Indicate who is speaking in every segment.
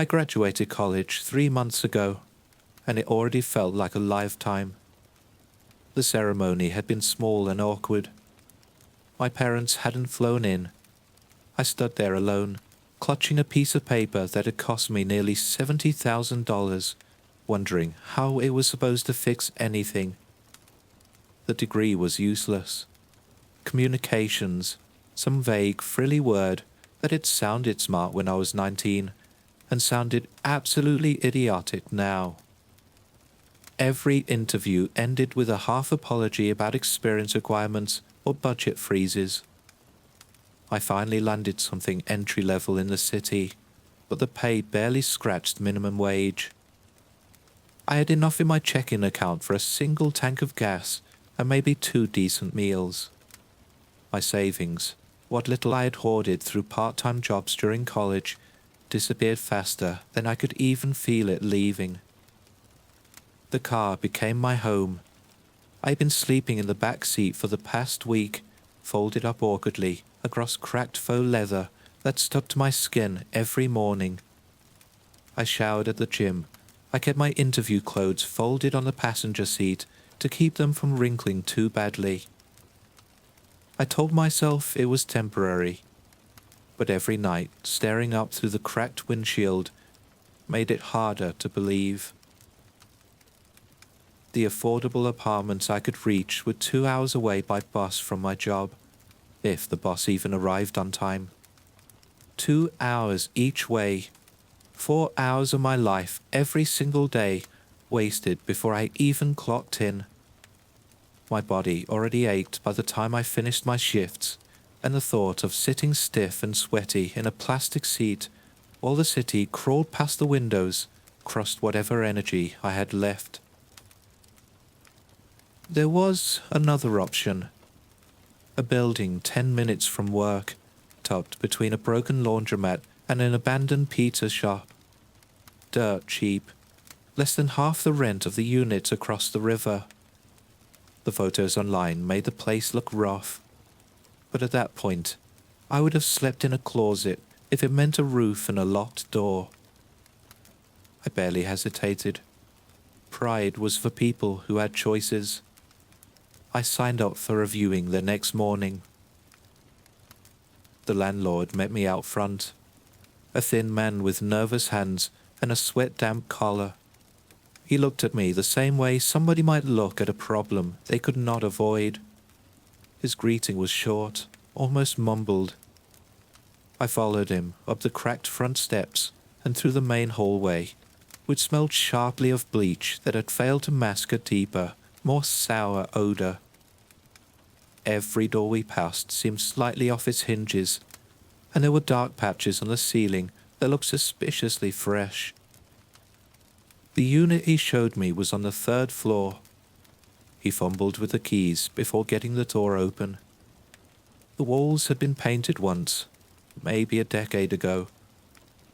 Speaker 1: I graduated college 3 months ago, and it already felt like a lifetime. The ceremony had been small and awkward. My parents hadn't flown in. I stood there alone, clutching a piece of paper that had cost me nearly $70,000, wondering how it was supposed to fix anything. The degree was useless. Communications, some vague, frilly word that had sounded smart when I was 19 and sounded absolutely idiotic now. Every interview ended with a half apology about experience requirements or budget freezes. I finally landed something entry-level in the city, but the pay barely scratched minimum wage. I had enough in my checking account for a single tank of gas and maybe 2 decent meals. My savings, what little I had hoarded through part-time jobs during college, disappeared faster than I could even feel it leaving. The car became my home. I had been sleeping in the back seat for the past week, folded up awkwardly across cracked faux leather that stuck to my skin every morning. I showered at the gym. I kept my interview clothes folded on the passenger seat to keep them from wrinkling too badly. I told myself it was temporary, but every night, staring up through the cracked windshield, made it harder to believe. The affordable apartments I could reach were 2 hours away by bus from my job, if the bus even arrived on time. 2 hours each way. 4 hours of my life every single day wasted before I even clocked in. My body already ached by the time I finished my shifts, and the thought of sitting stiff and sweaty in a plastic seat while the city crawled past the windows crushed whatever energy I had left. There was another option. A building 10 minutes from work, tucked between a broken laundromat and an abandoned pizza shop. Dirt cheap, less than half the rent of the units across the river. The photos online made the place look rough, but at that point, I would have slept in a closet if it meant a roof and a locked door. I barely hesitated. Pride was for people who had choices. I signed up for a viewing the next morning. The landlord met me out front, a thin man with nervous hands and a sweat-damp collar. He looked at me the same way somebody might look at a problem they could not avoid. His greeting was short, almost mumbled. I followed him up the cracked front steps and through the main hallway, which smelled sharply of bleach that had failed to mask a deeper, more sour odor. Every door we passed seemed slightly off its hinges, and there were dark patches on the ceiling that looked suspiciously fresh. The unit he showed me was on the 3rd floor. He fumbled with the keys before getting the door open. The walls had been painted once, maybe a decade ago,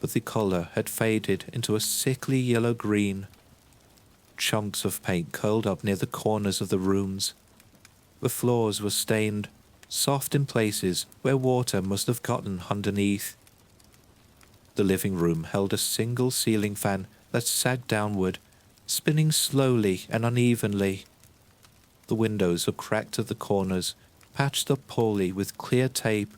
Speaker 1: but the color had faded into a sickly yellow-green. Chunks of paint curled up near the corners of the rooms. The floors were stained, soft in places where water must have gotten underneath. The living room held a single ceiling fan that sagged downward, spinning slowly and unevenly. The windows were cracked at the corners, patched up poorly with clear tape.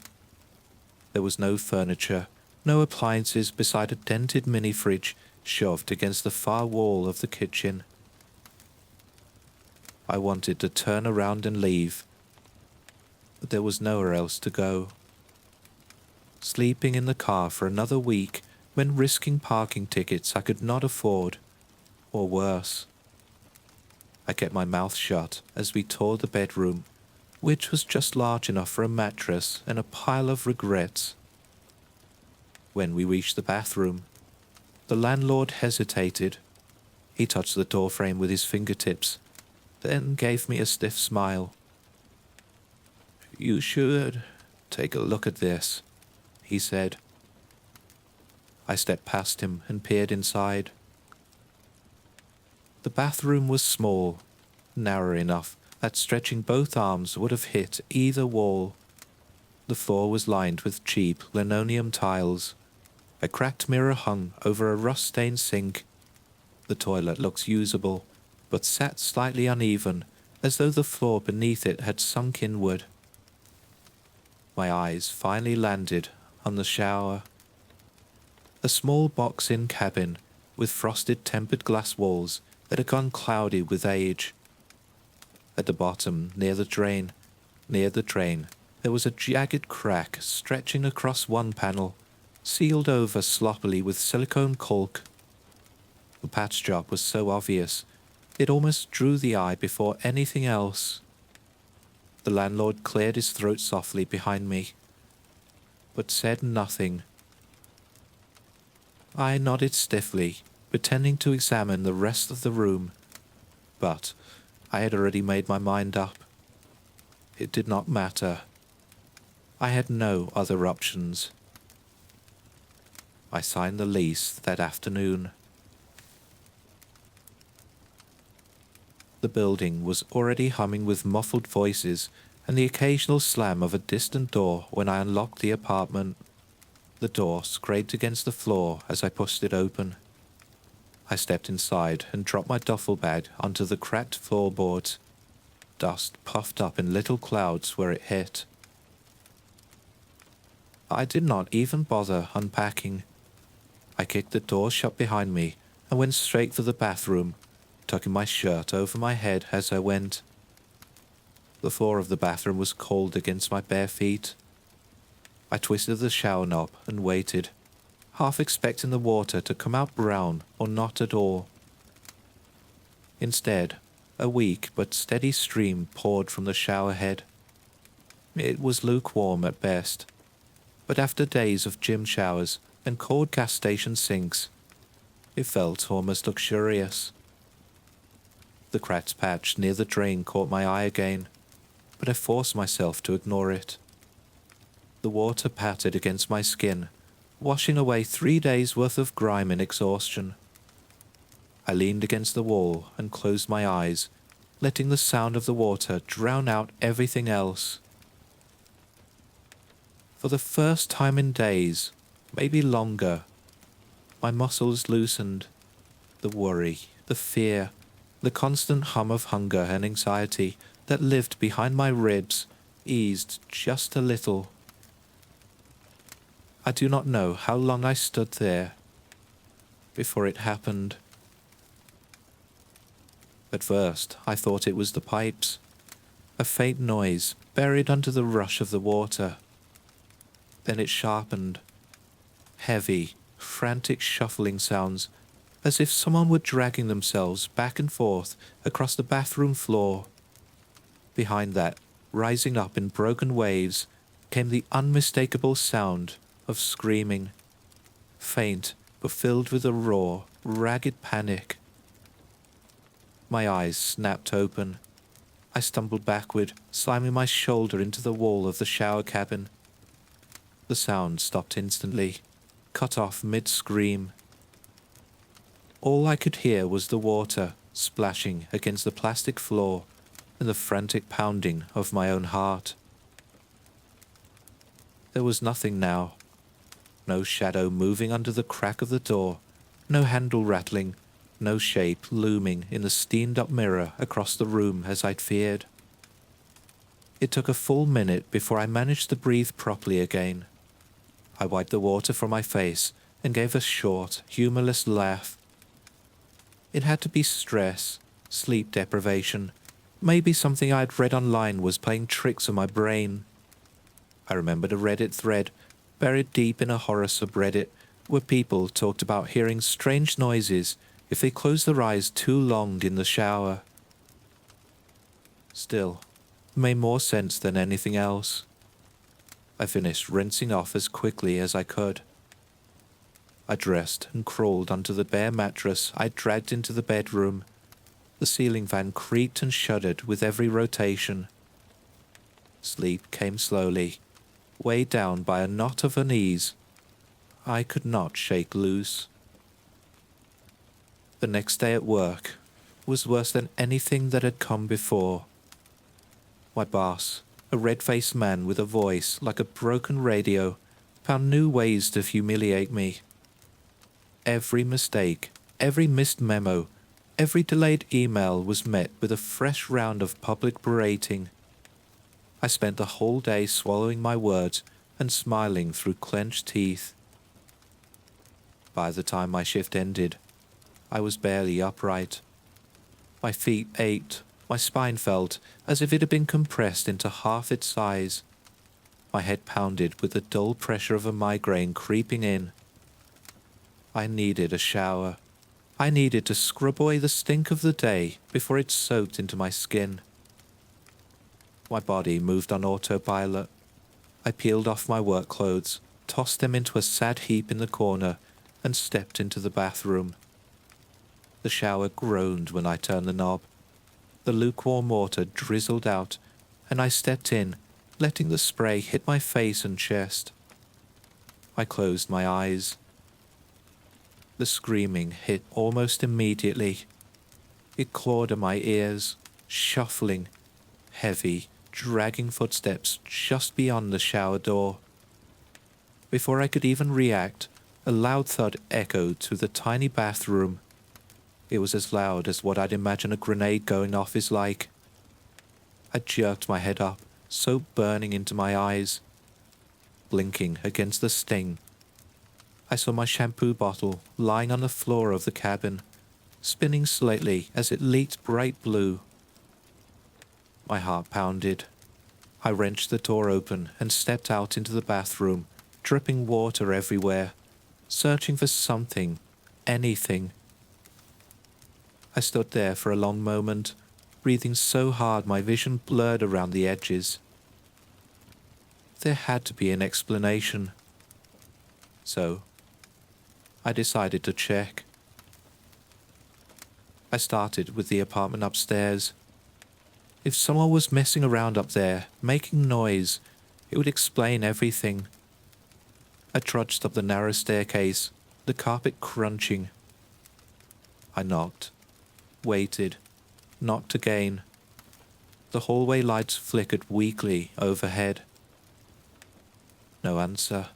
Speaker 1: There was no furniture, no appliances beside a dented mini-fridge shoved against the far wall of the kitchen. I wanted to turn around and leave, but there was nowhere else to go. Sleeping in the car for another week meant risking parking tickets I could not afford, or worse. I kept my mouth shut as we toured the bedroom, which was just large enough for a mattress and a pile of regrets. When we reached the bathroom, the landlord hesitated. He touched the doorframe with his fingertips, then gave me a stiff smile. "You should take a look at this," he said. I stepped past him and peered inside. The bathroom was small, narrow enough that stretching both arms would have hit either wall. The floor was lined with cheap linoleum tiles. A cracked mirror hung over a rust-stained sink. The toilet looks usable, but sat slightly uneven, as though the floor beneath it had sunk inward. My eyes finally landed on the shower. A small box-in cabin with frosted tempered glass walls that had gone cloudy with age. At the bottom, near the drain, there was a jagged crack stretching across one panel, sealed over sloppily with silicone caulk. The patch job was so obvious, it almost drew the eye before anything else. The landlord cleared his throat softly behind me, but said nothing. I nodded stiffly, pretending to examine the rest of the room, but I had already made my mind up. It did not matter. I had no other options. I signed the lease that afternoon. The building was already humming with muffled voices and the occasional slam of a distant door when I unlocked the apartment. The door scraped against the floor as I pushed it open. I stepped inside and dropped my duffel bag onto the cracked floorboards. Dust puffed up in little clouds where it hit. I did not even bother unpacking. I kicked the door shut behind me and went straight for the bathroom, tucking my shirt over my head as I went. The floor of the bathroom was cold against my bare feet. I twisted the shower knob and waited, half expecting the water to come out brown or not at all. Instead, a weak but steady stream poured from the shower head. It was lukewarm at best, but after days of gym showers and cold gas station sinks, it felt almost luxurious. The cracked patch near the drain caught my eye again, but I forced myself to ignore it. The water pattered against my skin, washing away 3 days' worth of grime and exhaustion. I leaned against the wall and closed my eyes, letting the sound of the water drown out everything else. For the first time in days, maybe longer, my muscles loosened. The worry, the fear, the constant hum of hunger and anxiety that lived behind my ribs eased just a little. I do not know how long I stood there before it happened. At first, I thought it was the pipes, a faint noise buried under the rush of the water. Then it sharpened. Heavy, frantic shuffling sounds, as if someone were dragging themselves back and forth across the bathroom floor. Behind that, rising up in broken waves, came the unmistakable sound of screaming, faint but filled with a raw, ragged panic. My eyes snapped open. I stumbled backward, slamming my shoulder into the wall of the shower cabin. The sound stopped instantly, cut off mid-scream. All I could hear was the water splashing against the plastic floor and the frantic pounding of my own heart. There was nothing now. No shadow moving under the crack of the door, no handle rattling, no shape looming in the steamed-up mirror across the room as I'd feared. It took a full minute before I managed to breathe properly again. I wiped the water from my face and gave a short, humorless laugh. It had to be stress, sleep deprivation, maybe something I'd read online was playing tricks on my brain. I remembered a Reddit thread buried deep in a horror subreddit where people talked about hearing strange noises if they closed their eyes too long in the shower. Still, it made more sense than anything else. I finished rinsing off as quickly as I could. I dressed and crawled onto the bare mattress I dragged into the bedroom. The ceiling fan creaked and shuddered with every rotation. Sleep came slowly, weighed down by a knot of unease I could not shake loose. The next day at work was worse than anything that had come before. My boss, a red-faced man with a voice like a broken radio, found new ways to humiliate me. every mistake, every missed memo, every delayed email was met with a fresh round of public berating. I spent the whole day swallowing my words and smiling through clenched teeth. By the time my shift ended, I was barely upright. My feet ached, my spine felt as if it had been compressed into half its size. My head pounded with the dull pressure of a migraine creeping in. I needed a shower. I needed to scrub away the stink of the day before it soaked into my skin. My body moved on autopilot. I peeled off my work clothes, tossed them into a sad heap in the corner, and stepped into the bathroom. The shower groaned when I turned the knob. The lukewarm water drizzled out, and I stepped in, letting the spray hit my face and chest. I closed my eyes. The screaming hit almost immediately. It clawed at my ears, shuffling, heavy, dragging footsteps just beyond the shower door. Before I could even react, a loud thud echoed through the tiny bathroom. It was as loud as what I'd imagine a grenade going off is like. I jerked my head up, so burning into my eyes. Blinking against the sting, I saw my shampoo bottle lying on the floor of the cabin, spinning slightly as it leaked bright blue. My heart pounded. I wrenched the door open and stepped out into the bathroom, dripping water everywhere, searching for something, anything. I stood there for a long moment, breathing so hard my vision blurred around the edges. There had to be an explanation. So, I decided to check. I started with the apartment upstairs. If someone was messing around up there, making noise, it would explain everything. I trudged up the narrow staircase, the carpet crunching. I knocked, waited, knocked again. The hallway lights flickered weakly overhead. No answer.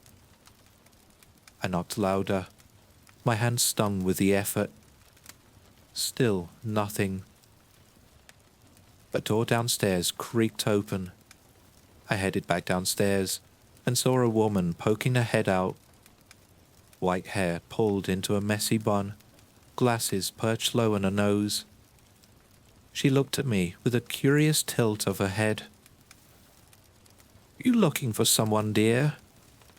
Speaker 1: I knocked louder. My hand stung with the effort. Still nothing. A door downstairs creaked open. I headed back downstairs and saw a woman poking her head out. White hair pulled into a messy bun, glasses perched low on her nose. She looked at me with a curious tilt of her head. "You looking for someone, dear?"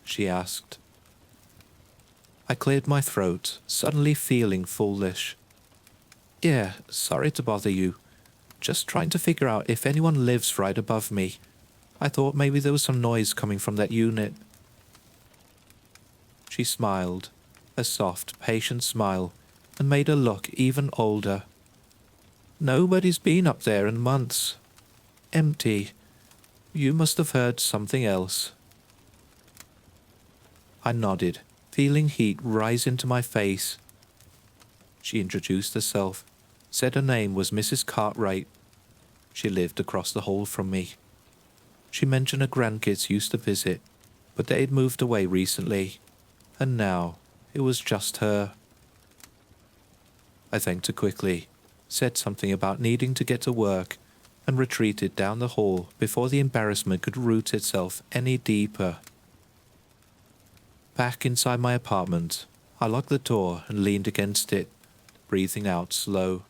Speaker 1: she asked. I cleared my throat, suddenly feeling foolish. "Yeah, sorry to bother you. Just trying to figure out if anyone lives right above me. I thought maybe there was some noise coming from that unit." She smiled, a soft, patient smile, and made her look even older. "Nobody's been up there in months. Empty. You must have heard something else." I nodded, feeling heat rise into my face. She introduced herself, said her name was Mrs. Cartwright. She lived across the hall from me. She mentioned her grandkids used to visit, but they had moved away recently, and now it was just her. I thanked her quickly, said something about needing to get to work, and retreated down the hall before the embarrassment could root itself any deeper. Back inside my apartment, I locked the door and leaned against it, breathing out slow.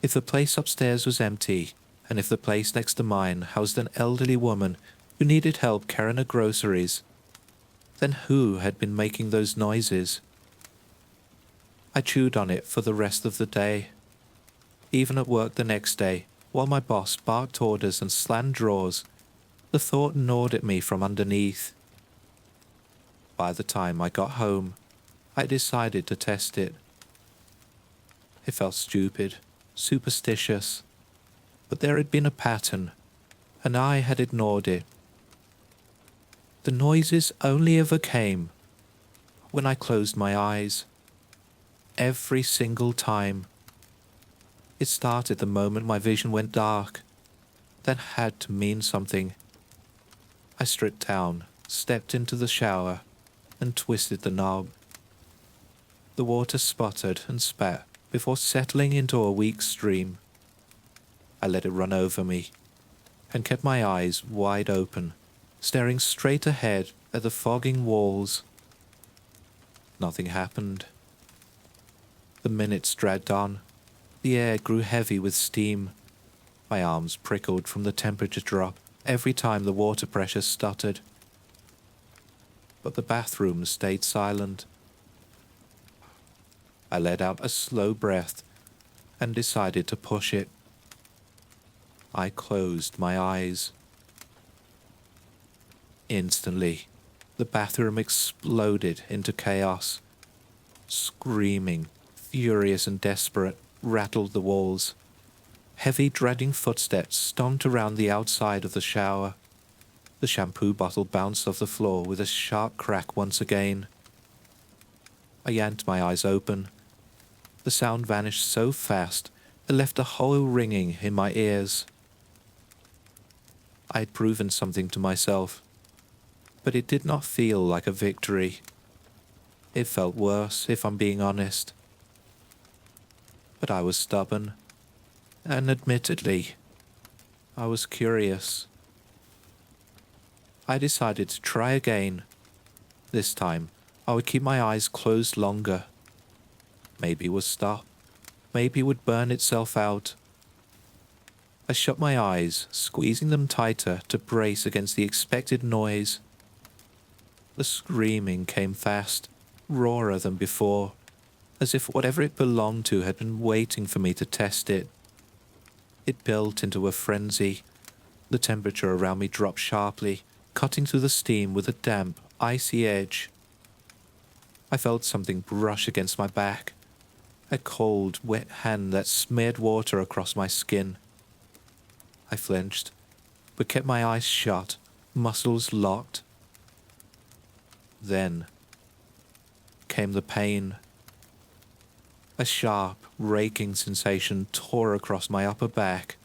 Speaker 1: If the place upstairs was empty, and if the place next to mine housed an elderly woman who needed help carrying her groceries, then who had been making those noises? I chewed on it for the rest of the day. Even at work the next day, while my boss barked orders and slammed drawers, the thought gnawed at me from underneath. By the time I got home, I decided to test it. It felt stupid, superstitious, but there had been a pattern, and I had ignored it. The noises only ever came when I closed my eyes. Every single time. It started the moment my vision went dark. That had to mean something. I stripped down, stepped into the shower, and twisted the knob. The water sputtered and spat before settling into a weak stream. I let it run over me and kept my eyes wide open, staring straight ahead at the fogging walls. Nothing happened. The minutes dragged on. The air grew heavy with steam. My arms prickled from the temperature drop every time the water pressure stuttered. But the bathroom stayed silent. I let out a slow breath and decided to push it. I closed my eyes. Instantly, the bathroom exploded into chaos. Screaming, furious and desperate, rattled the walls. Heavy dragging footsteps stomped around the outside of the shower. The shampoo bottle bounced off the floor with a sharp crack once again. I yanked my eyes open. The sound vanished so fast it left a hollow ringing in my ears. I had proven something to myself, but it did not feel like a victory. It felt worse, if I'm being honest. But I was stubborn, and admittedly, I was curious. I decided to try again. This time, I would keep my eyes closed longer. Maybe it would stop. Maybe it would burn itself out. I shut my eyes, squeezing them tighter to brace against the expected noise. The screaming came fast, rawer than before, as if whatever it belonged to had been waiting for me to test it. It built into a frenzy. The temperature around me dropped sharply, cutting through the steam with a damp, icy edge. I felt something brush against my back, a cold, wet hand that smeared water across my skin. I flinched, but kept my eyes shut, muscles locked. Then came the pain. A sharp, raking sensation tore across my upper back.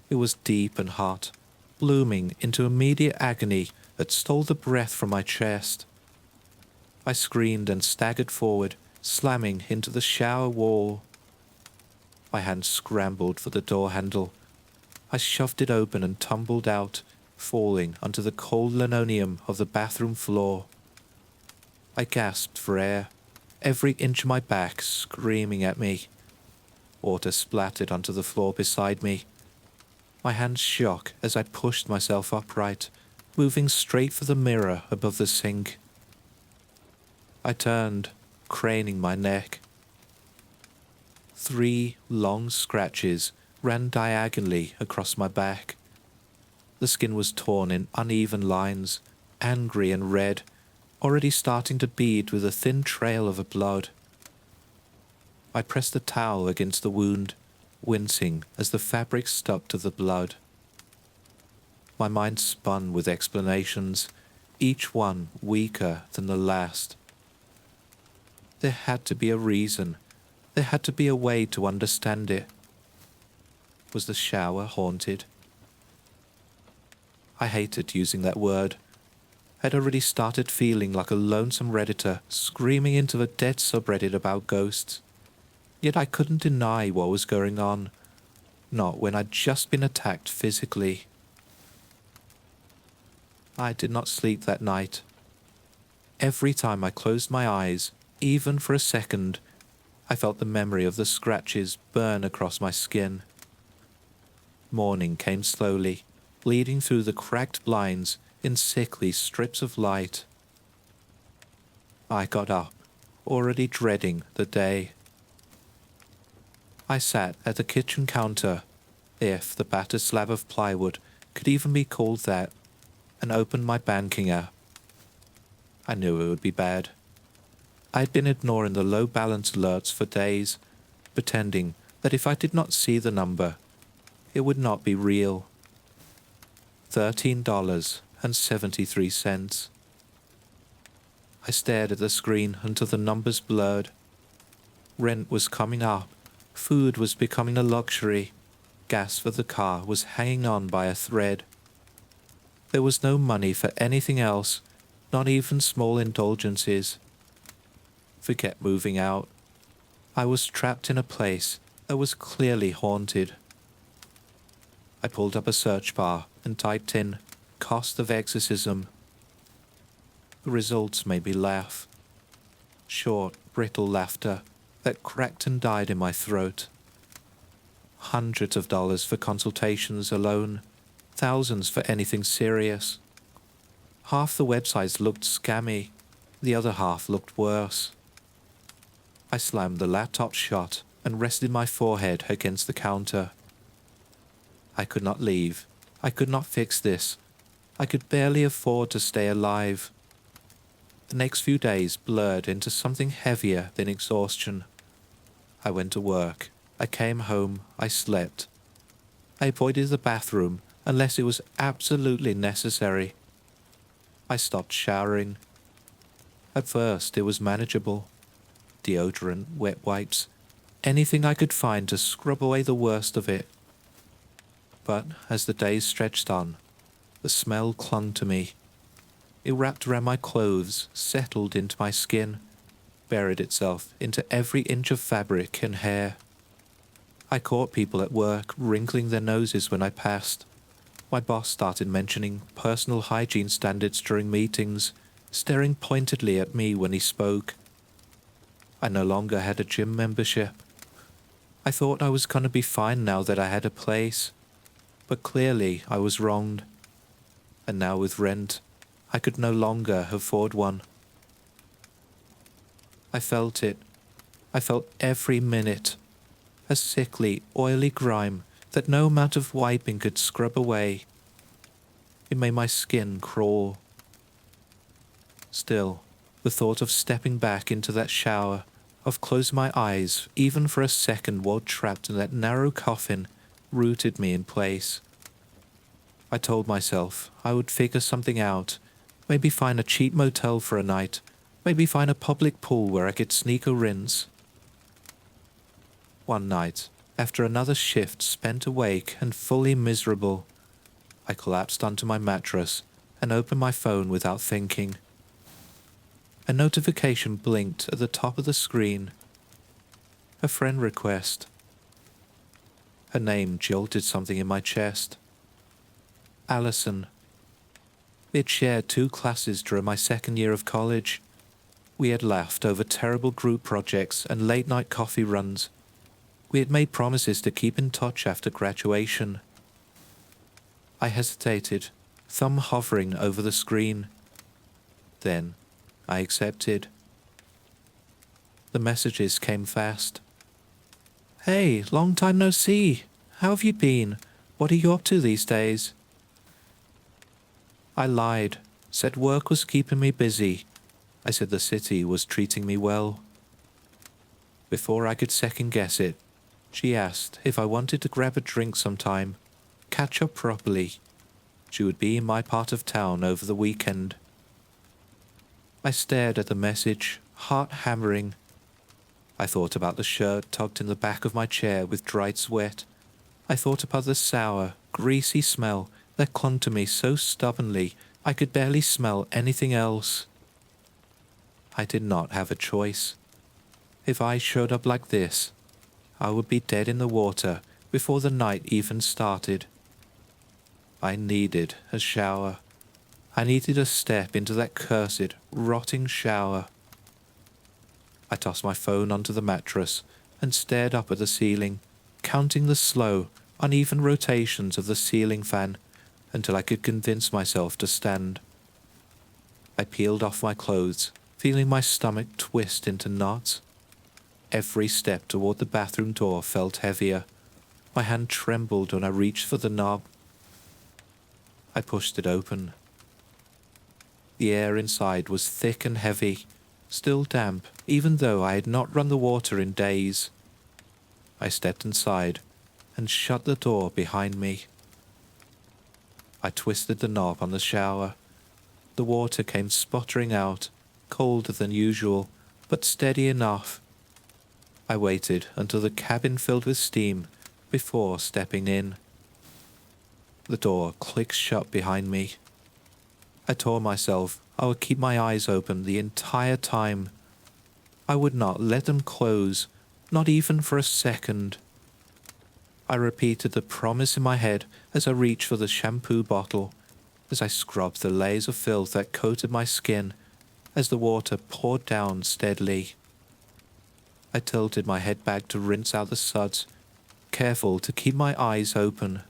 Speaker 1: It was deep and hot, blooming into immediate agony that stole the breath from my chest. I screamed and staggered forward, slamming into the shower wall. My hand scrambled for the door handle. I shoved it open and tumbled out, falling onto the cold linoleum of the bathroom floor. I gasped for air, every inch of my back screaming at me. Water splattered onto the floor beside me. My hands shook as I pushed myself upright, moving straight for the mirror above the sink. I turned, craning my neck. 3 long scratches ran diagonally across my back. The skin was torn in uneven lines, angry and red, already starting to bead with a thin trail of blood. I pressed a towel against the wound, wincing as the fabric stuck to the blood. My mind spun with explanations, each one weaker than the last. There had to be a reason. There had to be a way to understand it. Was the shower haunted? I hated using that word. I'd already started feeling like a lonesome Redditor screaming into a dead subreddit about ghosts. Yet I couldn't deny what was going on, not when I'd just been attacked physically. I did not sleep that night. Every time I closed my eyes, even for a second, I felt the memory of the scratches burn across my skin. Morning came slowly, bleeding through the cracked blinds in sickly strips of light. I got up, already dreading the day. I sat at the kitchen counter, if the battered slab of plywood could even be called that, and opened my banking app. I knew it would be bad. I had been ignoring the low balance alerts for days, pretending that if I did not see the number, it would not be real. $13.73. I stared at the screen until the numbers blurred. Rent was coming up. Food was becoming a luxury. Gas for the car was hanging on by a thread. There was no money for anything else, not even small indulgences. Forget moving out. I was trapped in a place that was clearly haunted. I pulled up a search bar and typed in "cost of exorcism." The results made me laugh. Short, brittle laughter that cracked and died in my throat. Hundreds of dollars for consultations alone, thousands for anything serious. Half the websites looked scammy, the other half looked worse. I slammed the laptop shut and rested my forehead against the counter. I could not leave. I could not fix this. I could barely afford to stay alive. The next few days blurred into something heavier than exhaustion. I went to work. I came home. I slept. I avoided the bathroom unless it was absolutely necessary. I stopped showering. At first, it was manageable. Deodorant, wet wipes, anything I could find to scrub away the worst of it. But as the days stretched on, the smell clung to me. It wrapped around my clothes, settled into my skin, buried itself into every inch of fabric and hair. I caught people at work wrinkling their noses when I passed. My boss started mentioning personal hygiene standards during meetings, staring pointedly at me when he spoke. I no longer had a gym membership. I thought I was going to be fine now that I had a place, but clearly I was wronged. And now with rent, I could no longer afford one. I felt it. I felt every minute. A sickly, oily grime that no amount of wiping could scrub away. It made my skin crawl. Still, the thought of stepping back into that shower, of closing my eyes even for a second while trapped in that narrow coffin, rooted me in place. I told myself I would figure something out, maybe find a cheap motel for a night, maybe find a public pool where I could sneak a rinse. One night, after another shift spent awake and fully miserable, I collapsed onto my mattress and opened my phone without thinking. A notification blinked at the top of the screen. A friend request. Her name jolted something in my chest. Allison. We had shared 2 classes during my second year of college. We had laughed over terrible group projects and late-night coffee runs. We had made promises to keep in touch after graduation. I hesitated, thumb hovering over the screen. Then, I accepted. The messages came fast. "Hey, long time no see. How have you been? What are you up to these days?" I lied, said work was keeping me busy. I said the city was treating me well. Before I could second guess it, she asked if I wanted to grab a drink sometime, catch up properly. She would be in my part of town over the weekend. I stared at the message, heart hammering. I thought about the shirt tucked in the back of my chair with dried sweat. I thought about the sour, greasy smell that clung to me so stubbornly I could barely smell anything else. I did not have a choice. If I showed up like this, I would be dead in the water before the night even started. I needed a shower. I needed to step into that cursed, rotting shower. I tossed my phone onto the mattress and stared up at the ceiling, counting the slow, uneven rotations of the ceiling fan until I could convince myself to stand. I peeled off my clothes, feeling my stomach twist into knots. Every step toward the bathroom door felt heavier. My hand trembled when I reached for the knob. I pushed it open. The air inside was thick and heavy, still damp, even though I had not run the water in days. I stepped inside and shut the door behind me. I twisted the knob on the shower. The water came sputtering out, colder than usual, but steady enough. I waited until the cabin filled with steam before stepping in. The door clicked shut behind me. I told myself I would keep my eyes open the entire time. I would not let them close, not even for a second. I repeated the promise in my head as I reached for the shampoo bottle, as I scrubbed the layers of filth that coated my skin, as the water poured down steadily. I tilted my head back to rinse out the suds, careful to keep my eyes open.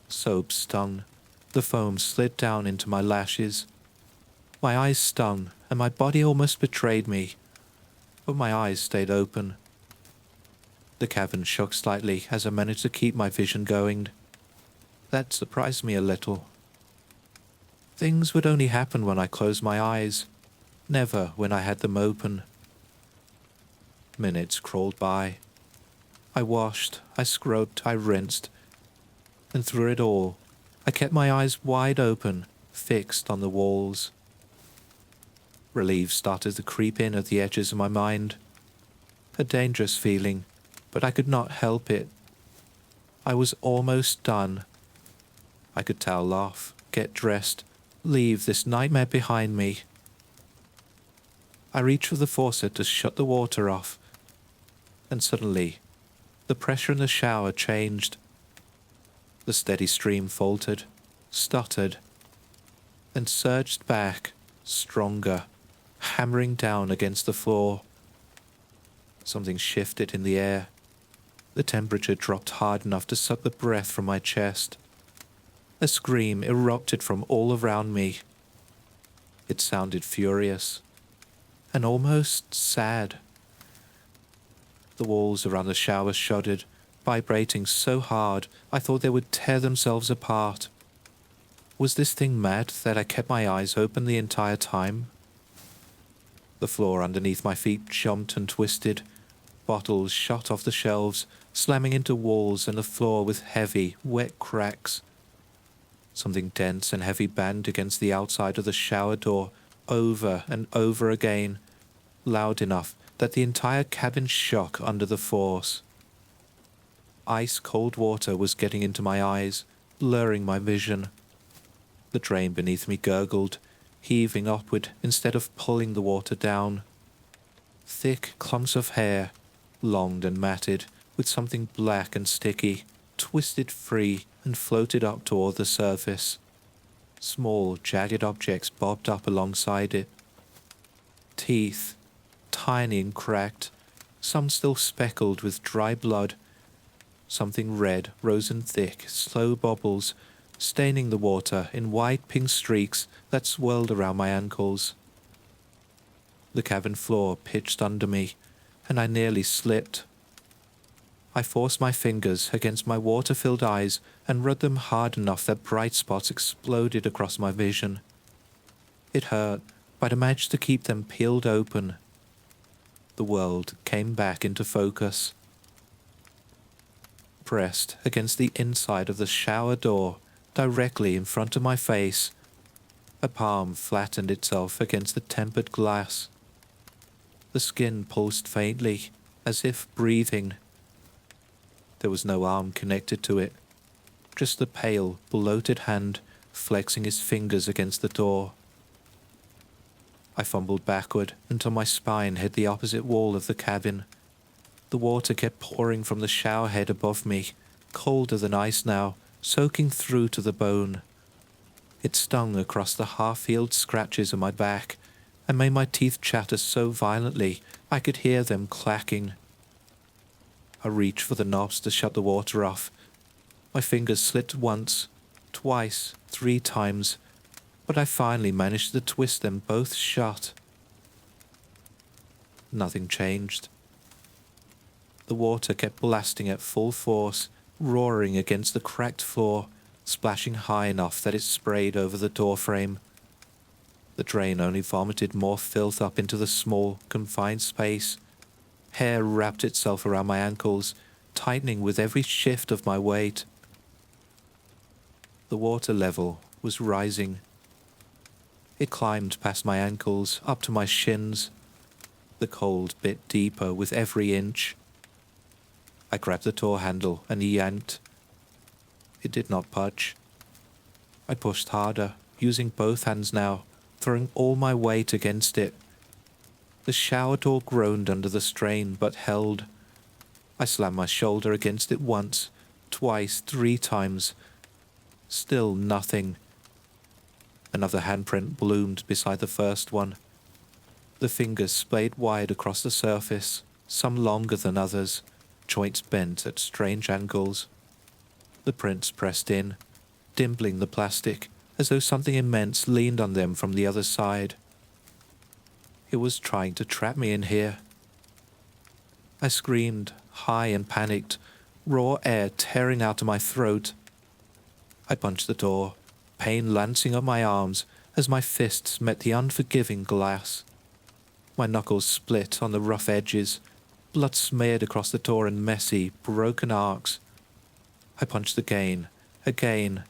Speaker 1: Soap stung. The foam slid down into my lashes. My eyes stung, and my body almost betrayed me, but my eyes stayed open. The cavern shook slightly as I managed to keep my vision going. That surprised me a little. Things would only happen when I closed my eyes, never when I had them open. Minutes crawled by. I washed, I scrubbed, I rinsed, and through it all, I kept my eyes wide open, fixed on the walls. Relief started to creep in at the edges of my mind. A dangerous feeling, but I could not help it. I was almost done. I could towel off, get dressed, leave this nightmare behind me. I reached for the faucet to shut the water off, and suddenly, the pressure in the shower changed. The steady stream faltered, stuttered, and surged back, stronger, hammering down against the floor. Something shifted in the air. The temperature dropped hard enough to suck the breath from my chest. A scream erupted from all around me. It sounded furious, and almost sad. The walls around the shower shuddered, vibrating so hard I thought they would tear themselves apart. Was this thing mad that I kept my eyes open the entire time? The floor underneath my feet jumped and twisted. Bottles shot off the shelves, slamming into walls and the floor with heavy, wet cracks. Something dense and heavy banged against the outside of the shower door over and over again, loud enough that the entire cabin shook under the force. Ice-cold water was getting into my eyes, blurring my vision. The drain beneath me gurgled, heaving upward instead of pulling the water down. Thick clumps of hair, long and matted, with something black and sticky, twisted free and floated up toward the surface. Small, jagged objects bobbed up alongside it. Teeth, tiny and cracked, some still speckled with dry blood. Something red rose in thick, slow bubbles, staining the water in wide pink streaks that swirled around my ankles. The cabin floor pitched under me, and I nearly slipped. I forced my fingers against my water-filled eyes and rubbed them hard enough that bright spots exploded across my vision. It hurt, but I managed to keep them peeled open. The world came back into focus. Pressed against the inside of the shower door, directly in front of my face, a palm flattened itself against the tempered glass. The skin pulsed faintly, as if breathing. There was no arm connected to it, just the pale, bloated hand flexing his fingers against the door. I fumbled backward until my spine hit the opposite wall of the cabin. The water kept pouring from the shower head above me, colder than ice now, soaking through to the bone. It stung across the half-healed scratches on my back and made my teeth chatter so violently I could hear them clacking. I reached for the knobs to shut the water off. My fingers slipped once, twice, 3 times, but I finally managed to twist them both shut. Nothing changed. The water kept blasting at full force, roaring against the cracked floor, splashing high enough that it sprayed over the doorframe. The drain only vomited more filth up into the small, confined space. Hair wrapped itself around my ankles, tightening with every shift of my weight. The water level was rising. It climbed past my ankles, up to my shins. The cold bit deeper with every inch. I grabbed the door handle and yanked. It did not budge. I pushed harder, using both hands now, throwing all my weight against it. The shower door groaned under the strain, but held. I slammed my shoulder against it once, twice, 3 times. Still nothing. Another handprint bloomed beside the first one. The fingers splayed wide across the surface, some longer than others, joints bent at strange angles. The prints pressed in, dimpling the plastic, as though something immense leaned on them from the other side. It was trying to trap me in here. I screamed, high and panicked, raw air tearing out of my throat. I punched the door, pain lancing up my arms as my fists met the unforgiving glass. My knuckles split on the rough edges, blood smeared across the door in messy, broken arcs. I punched again. The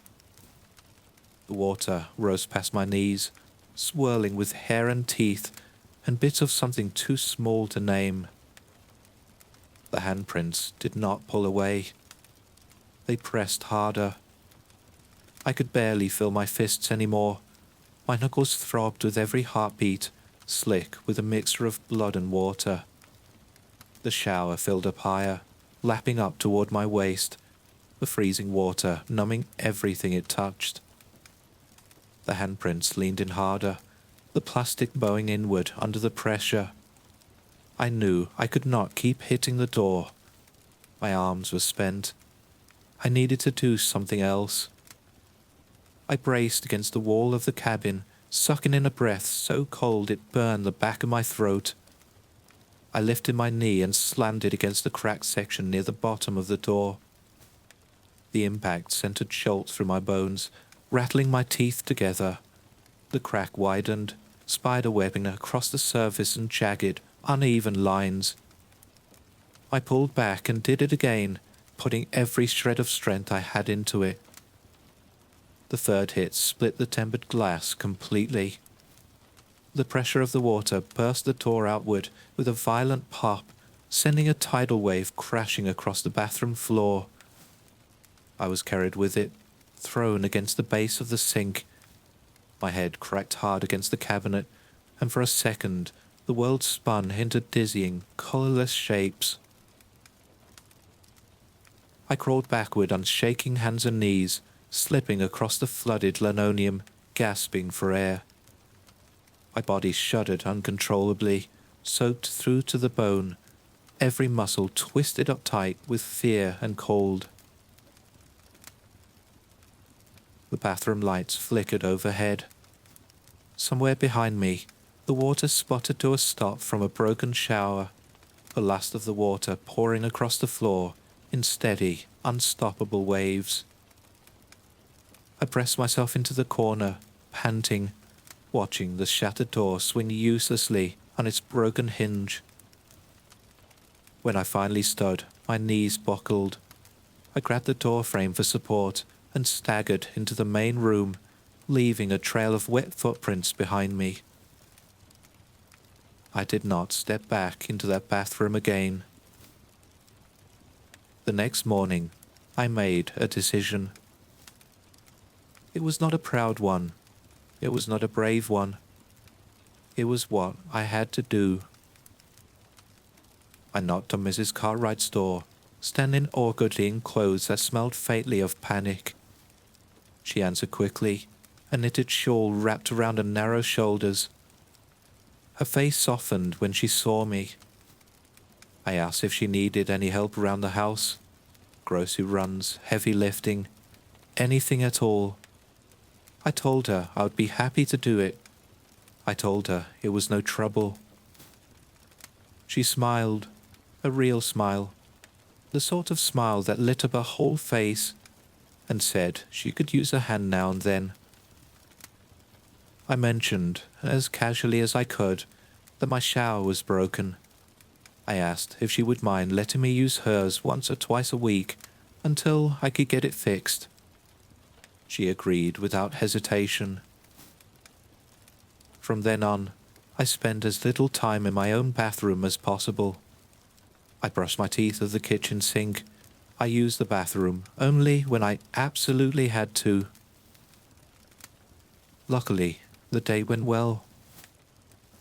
Speaker 1: water rose past my knees, swirling with hair and teeth, and bits of something too small to name. The handprints did not pull away. They pressed harder. I could barely feel my fists anymore. My knuckles throbbed with every heartbeat, slick with a mixture of blood and water. The shower filled up higher, lapping up toward my waist, the freezing water numbing everything it touched. The handprints leaned in harder, the plastic bowing inward under the pressure. I knew I could not keep hitting the door. My arms were spent. I needed to do something else. I braced against the wall of the cabin, sucking in a breath so cold it burned the back of my throat. I lifted my knee and slammed it against the cracked section near the bottom of the door. The impact sent a jolt through my bones, rattling my teeth together. The crack widened, spider-webbing across the surface in jagged, uneven lines. I pulled back and did it again, putting every shred of strength I had into it. The third hit split the tempered glass completely. The pressure of the water burst the door outward with a violent pop, sending a tidal wave crashing across the bathroom floor. I was carried with it, thrown against the base of the sink. My head cracked hard against the cabinet, and for a second the world spun into dizzying, colourless shapes. I crawled backward on shaking hands and knees, slipping across the flooded linoleum, gasping for air. My body shuddered uncontrollably, soaked through to the bone, every muscle twisted up tight with fear and cold. The bathroom lights flickered overhead. Somewhere behind me, the water sputtered to a stop from a broken shower, the last of the water pouring across the floor in steady, unstoppable waves. I pressed myself into the corner, panting, watching the shattered door swing uselessly on its broken hinge. When I finally stood, my knees buckled. I grabbed the door frame for support and staggered into the main room, leaving a trail of wet footprints behind me. I did not step back into that bathroom again. The next morning, I made a decision. It was not a proud one. It was not a brave one. It was what I had to do. I knocked on Mrs. Cartwright's door, standing awkwardly in clothes that smelled faintly of panic. She answered quickly, a knitted shawl wrapped around her narrow shoulders. Her face softened when she saw me. I asked if she needed any help around the house. Grocery runs, heavy lifting, anything at all. I told her I would be happy to do it. I told her it was no trouble. She smiled, a real smile, the sort of smile that lit up her whole face, and said she could use a hand now and then. I mentioned, as casually as I could, that my shower was broken. I asked if she would mind letting me use hers once or twice a week until I could get it fixed. She agreed without hesitation. From then on, I spent as little time in my own bathroom as possible. I brushed my teeth at the kitchen sink. I used the bathroom only when I absolutely had to. Luckily, the day went well.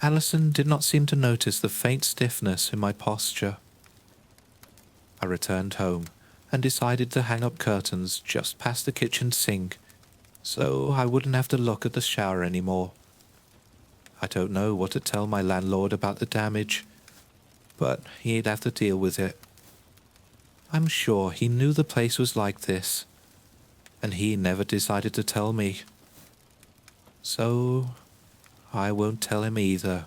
Speaker 1: Alison did not seem to notice the faint stiffness in my posture. I returned home and decided to hang up curtains just past the kitchen sink so I wouldn't have to look at the shower anymore. I don't know what to tell my landlord about the damage, but he'd have to deal with it. I'm sure he knew the place was like this, and he never decided to tell me. So I won't tell him either.